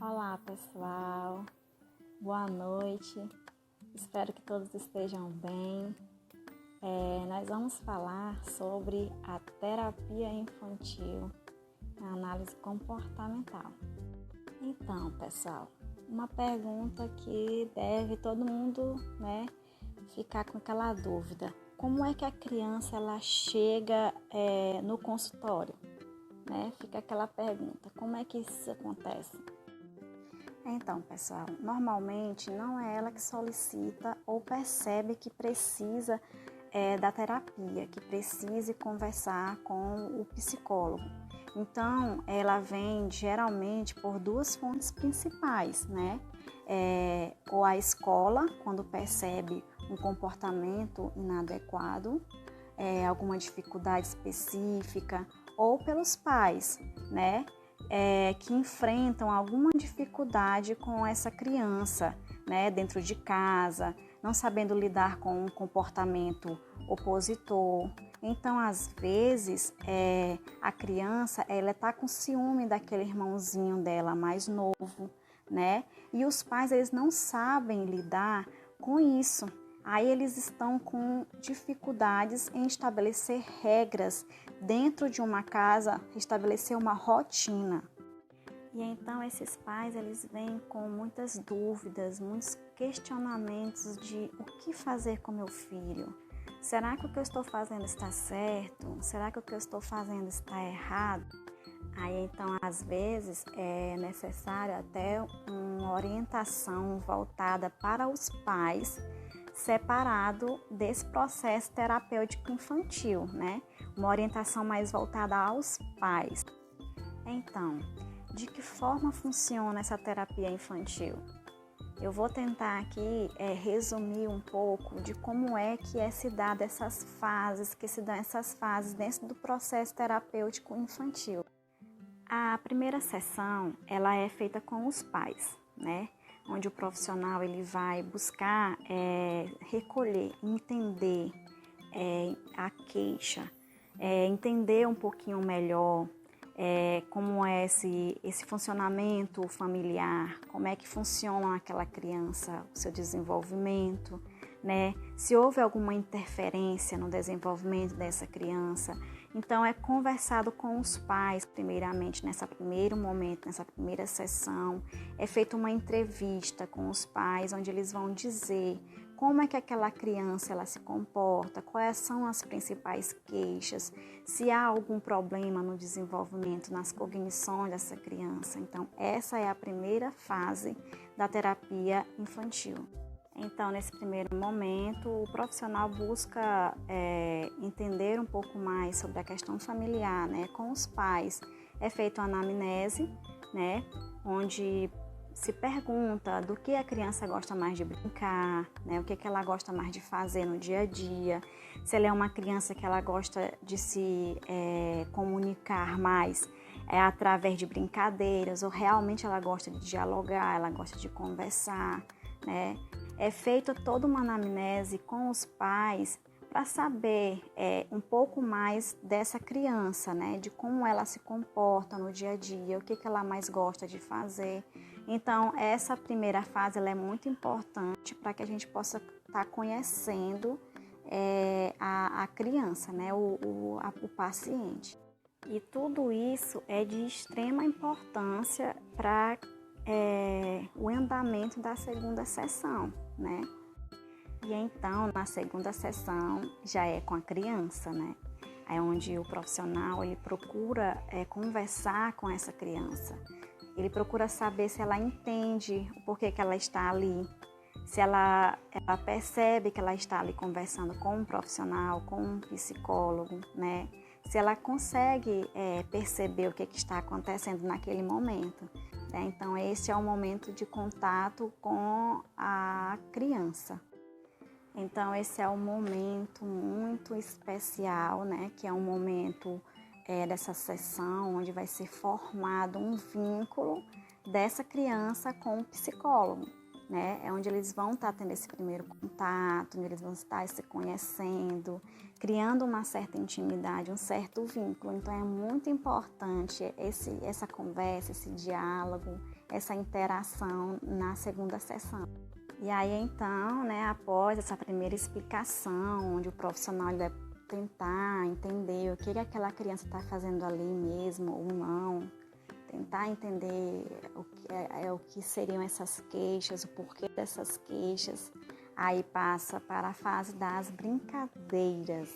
Olá pessoal, boa noite, espero que todos estejam bem. Nós vamos falar sobre a terapia infantil, a análise comportamental. Então pessoal, uma pergunta que deve todo mundo ficar com aquela dúvida: como é que a criança ela chega no consultório? Fica aquela pergunta, como é que isso acontece? Então, pessoal, normalmente não é ela que solicita ou percebe que precisa da terapia, que precise conversar com o psicólogo. Então, ela vem geralmente por duas fontes principais, ou a escola, quando percebe um comportamento inadequado, alguma dificuldade específica, ou pelos pais, que enfrentam alguma dificuldade com essa criança, dentro de casa, não sabendo lidar com um comportamento opositor. Então, às vezes, a criança está com ciúme daquele irmãozinho dela mais novo, E os pais eles não sabem lidar com isso. Aí eles estão com dificuldades em estabelecer regras dentro de uma casa, estabelecer uma rotina. E então esses pais eles vêm com muitas dúvidas, muitos questionamentos de o que fazer com meu filho. Será que o que eu estou fazendo está certo? Será que o que eu estou fazendo está errado? Aí então às vezes é necessário até uma orientação voltada para os pais, separado desse processo terapêutico infantil, Uma orientação mais voltada aos pais. Então, de que forma funciona essa terapia infantil? Eu vou tentar aqui resumir um pouco de como é que se dão essas fases dentro do processo terapêutico infantil. A primeira sessão, ela é feita com os pais, Onde o profissional ele vai buscar recolher, entender a queixa, entender um pouquinho melhor como é esse funcionamento familiar, como é que funciona aquela criança, o seu desenvolvimento, Se houve alguma interferência no desenvolvimento dessa criança. Então, é conversado com os pais, primeiramente, nesse primeiro momento, nessa primeira sessão. É feita uma entrevista com os pais, onde eles vão dizer como é que aquela criança ela se comporta, quais são as principais queixas, se há algum problema no desenvolvimento, nas cognições dessa criança. Então, essa é a primeira fase da terapia infantil. Então, nesse primeiro momento, o profissional busca entender um pouco mais sobre a questão familiar, com os pais. É feita uma anamnese, onde se pergunta do que a criança gosta mais de brincar, o que ela gosta mais de fazer no dia a dia, se ela é uma criança que ela gosta de se comunicar mais através de brincadeiras, ou realmente ela gosta de dialogar, ela gosta de conversar, É feita toda uma anamnese com os pais para saber um pouco mais dessa criança, de como ela se comporta no dia a dia, o que ela mais gosta de fazer. Então, essa primeira fase ela é muito importante para que a gente possa estar conhecendo a criança, o paciente. E tudo isso é de extrema importância para o andamento da segunda sessão, E então, na segunda sessão, já é com a criança, É onde o profissional, ele procura conversar com essa criança. Ele procura saber se ela entende o porquê que ela está ali, se ela percebe que ela está ali conversando com um profissional, com um psicólogo, Se ela consegue perceber o que está acontecendo naquele momento. Então, esse é o momento de contato com a criança. Então, esse é um momento muito especial, Que é um momento dessa sessão onde vai ser formado um vínculo dessa criança com o psicólogo. né? É onde eles vão estar tendo esse primeiro contato, onde eles vão estar se conhecendo, criando uma certa intimidade, um certo vínculo. Então é muito importante essa conversa, esse diálogo, essa interação na segunda sessão. E aí então, né, após essa primeira explicação, onde o profissional vai tentar entender o que aquela criança está fazendo ali mesmo ou não, tentar entender o que seriam essas queixas, o porquê dessas queixas. Aí passa para a fase das brincadeiras.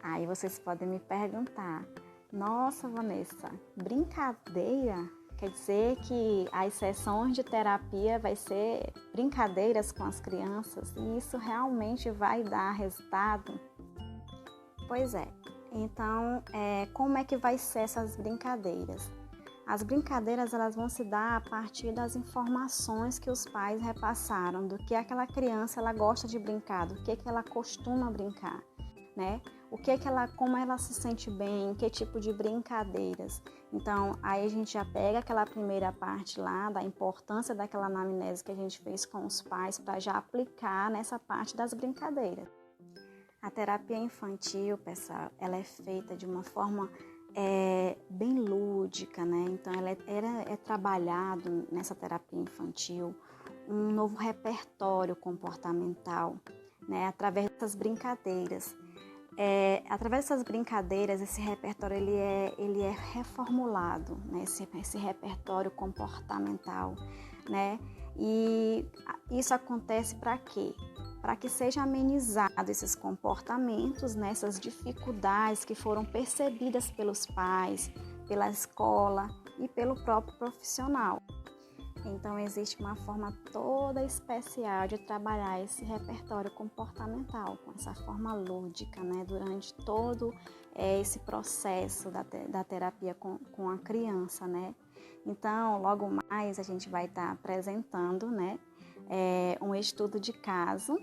Aí vocês podem me perguntar: nossa, Vanessa, brincadeira? Quer dizer que as sessões de terapia vai ser brincadeiras com as crianças e isso realmente vai dar resultado? Pois é. Então, como é que vai ser essas brincadeiras? As brincadeiras elas vão se dar a partir das informações que os pais repassaram do que aquela criança ela gosta de brincar, do que ela costuma brincar, né? Como ela se sente bem, que tipo de brincadeiras. Então, aí a gente já pega aquela primeira parte lá da importância daquela anamnese que a gente fez com os pais para já aplicar nessa parte das brincadeiras. A terapia infantil, pessoal, ela é feita de uma forma bem lúdica, né? Então, é trabalhado nessa terapia infantil um novo repertório comportamental, né? Através dessas brincadeiras. Através dessas brincadeiras, esse repertório ele é reformulado, né? Esse repertório comportamental, né? E isso acontece para quê? Para que seja amenizado esses comportamentos, né? Essas dificuldades que foram percebidas pelos pais, pela escola e pelo próprio profissional. Então, existe uma forma toda especial de trabalhar esse repertório comportamental, com essa forma lúdica, né? Durante todo esse processo da terapia com a criança, né? Então, logo mais a gente vai estar apresentando, né? Um estudo de caso,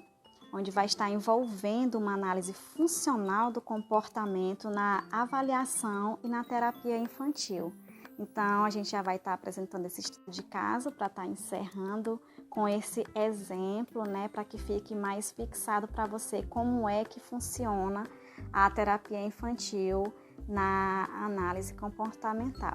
onde vai estar envolvendo uma análise funcional do comportamento na avaliação e na terapia infantil. Então, a gente já vai estar apresentando esse estudo de caso para estar encerrando com esse exemplo, né, para que fique mais fixado para você como é que funciona a terapia infantil na análise comportamental.